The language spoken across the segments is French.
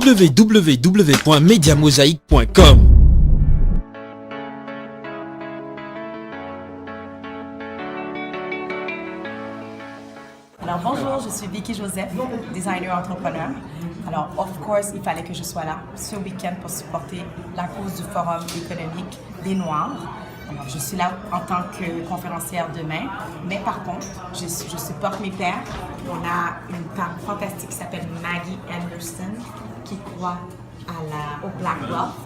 www.mediamosaic.com. Alors bonjour, je suis Vicky Joseph, designer entrepreneur. Alors of course, il fallait que je sois là ce week-end pour supporter la cause du Forum économique des Noirs. Alors, je suis là en tant que conférencière demain, mais par contre, je supporte mes pairs. On a une femme fantastique qui s'appelle Maggie Anderson qui croit au Black Wealth,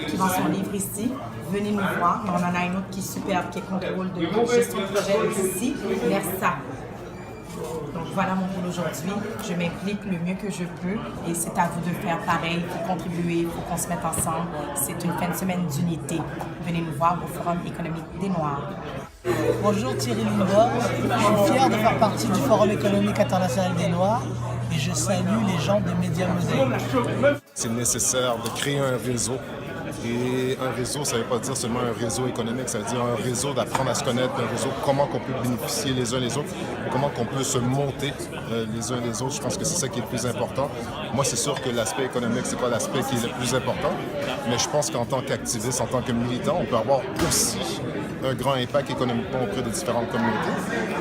qui vend son livre ici. Venez nous voir. On en a une autre qui est superbe, qui est contrôle de gestion de projet ici, Mersa. Donc voilà mon rôle aujourd'hui. Je m'implique le mieux que je peux et c'est à vous de faire pareil. Il faut contribuer, il faut qu'on se mette ensemble. C'est une fin de semaine d'unité. Venez nous voir au Forum économique des Noirs. Bonjour Thierry Lindor, je suis fier de faire partie du Forum économique international des Noirs et je salue les gens de Média Mosaïque. C'est nécessaire de créer un réseau. Et un réseau, ça ne veut pas dire seulement un réseau économique, ça veut dire un réseau d'apprendre à se connaître, un réseau comment on peut bénéficier les uns les autres, comment on peut se monter les uns les autres. Je pense que c'est ça qui est le plus important. Moi, c'est sûr que l'aspect économique, c'est pas l'aspect qui est le plus important, mais je pense qu'en tant qu'activiste, en tant que militant, on peut avoir aussi un grand impact économiquement auprès de différentes communautés.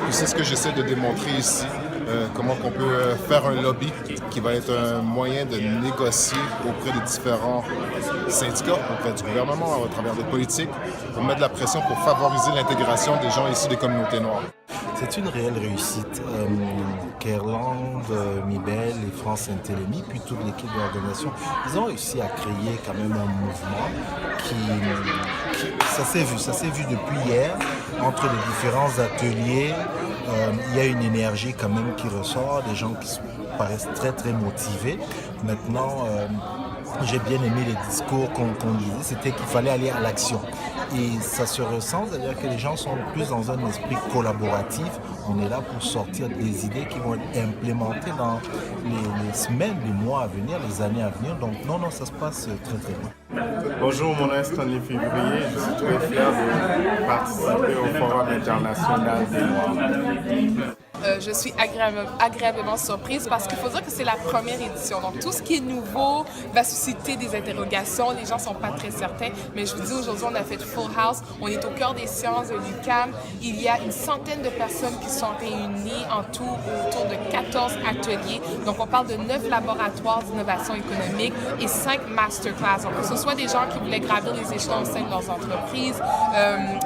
Et c'est ce que j'essaie de démontrer ici. Comment on peut faire un lobby qui va être un moyen de négocier auprès des différents syndicats, auprès du gouvernement, à travers des politiques, pour mettre de la pression pour favoriser l'intégration des gens issus des communautés noires. C'est une réelle réussite. Kerland, Mibel et France Intellémi, puis toute l'équipe de l'organisation, ils ont réussi à créer quand même un mouvement qui ça s'est vu depuis hier, entre les différents ateliers. Il y a une énergie quand même qui ressort, des gens qui paraissent très très motivés. Maintenant, j'ai bien aimé les discours qu'on disait, c'était qu'il fallait aller à l'action. Et ça se ressent, c'est-à-dire que les gens sont plus dans un esprit collaboratif. On est là pour sortir des idées qui vont être implémentées dans les semaines, les mois à venir, les années à venir. Donc non, ça se passe très très bien. Bonjour, mon nom est Stanley Février. Je suis très fier de participer au Forum international des Noirs. Je suis agréablement surprise parce qu'il faut dire que c'est la première édition. Donc, tout ce qui est nouveau va susciter des interrogations. Les gens ne sont pas très certains. Mais je vous dis, aujourd'hui, on a fait Full House. On est au cœur des sciences de l'UQAM. Il y a une centaine de personnes qui sont réunies en tout autour de 14 ateliers. Donc, on parle de 9 laboratoires d'innovation économique et 5 masterclass. Donc, que ce soit des gens qui voulaient gravir les échelons au sein de leurs entreprises,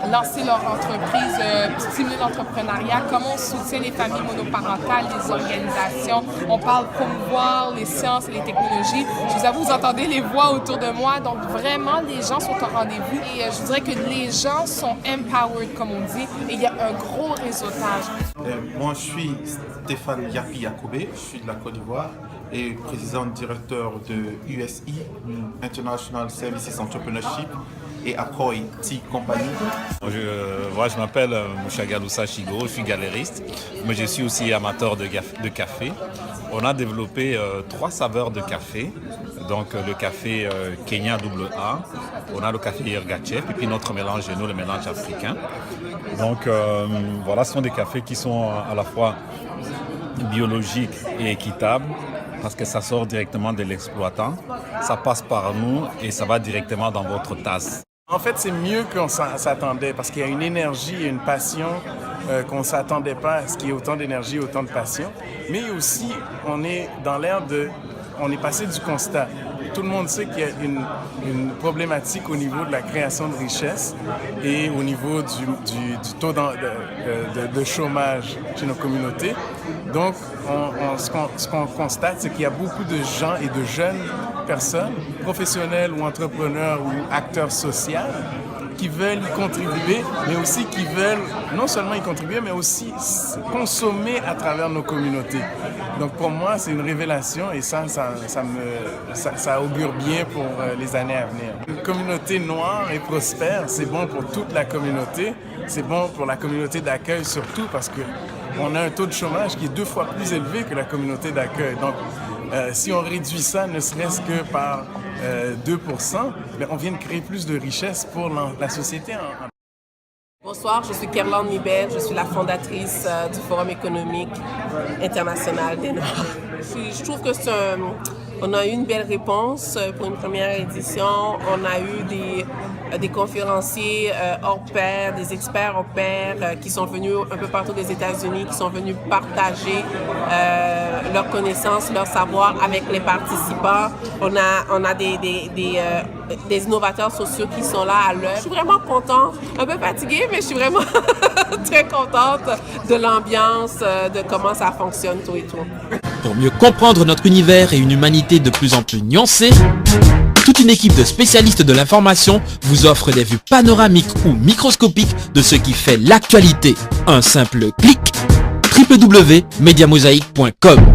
lancer leur entreprise, stimuler l'entrepreneuriat, comment on soutient les familles monoparentales, les organisations. On parle promouvoir les sciences et les technologies. Je vous avoue, vous entendez les voix autour de moi. Donc, vraiment, les gens sont au rendez-vous. Et je voudrais que les gens sont empowered, comme on dit. Et il y a un gros réseautage. Moi, je suis Stéphane Yapi Yakoubé. Je suis de la Côte d'Ivoire et président-directeur de USI, International Services Entrepreneurship, et Akoi Tea Company. Je m'appelle Mouchagadoussa Chigo, je suis galériste, mais je suis aussi amateur de café. On a développé 3 saveurs de café, donc le café Kenya AA, on a le café Yergachev et puis notre mélange nous, le mélange africain. Donc voilà, ce sont des cafés qui sont à la fois biologiques et équitables, parce que ça sort directement de l'exploitant, ça passe par nous et ça va directement dans votre tasse. En fait, c'est mieux qu'on s'attendait parce qu'il y a une énergie et une passion qu'on ne s'attendait pas à ce qu'il y ait autant d'énergie, autant de passion. Mais aussi, on est dans l'ère on est passé du constat. Tout le monde sait qu'il y a une problématique au niveau de la création de richesse et au niveau du taux de chômage chez nos communautés. Donc, ce qu'on constate, c'est qu'il y a beaucoup de gens et de jeunes personnes, professionnels ou entrepreneurs ou acteurs sociaux, qui veulent y contribuer, mais aussi qui veulent non seulement y contribuer, mais aussi consommer à travers nos communautés. Donc pour moi, c'est une révélation et ça augure bien pour les années à venir. Une communauté noire et prospère, c'est bon pour toute la communauté, c'est bon pour la communauté d'accueil surtout parce qu'on a un taux de chômage qui est 2 fois plus élevé que la communauté d'accueil. Donc si on réduit ça, ne serait-ce que par 2%, ben on vient de créer plus de richesses pour la société. Bonsoir, je suis Kerland Mibel, je suis la fondatrice du Forum économique international des Noirs. Je trouve que On a eu une belle réponse pour une première édition. On a eu des conférenciers hors pair, des experts hors pair qui sont venus un peu partout des États-Unis, qui sont venus partager leurs connaissances, leur savoir avec les participants. On a des innovateurs sociaux qui sont là à l'heure. Je suis vraiment contente, un peu fatiguée, mais je suis vraiment très contente de l'ambiance, de comment ça fonctionne, tout et tout. Pour mieux comprendre notre univers et une humanité de plus en plus nuancée, toute une équipe de spécialistes de l'information vous offre des vues panoramiques ou microscopiques de ce qui fait l'actualité. Un simple clic, www.mediamosaic.com.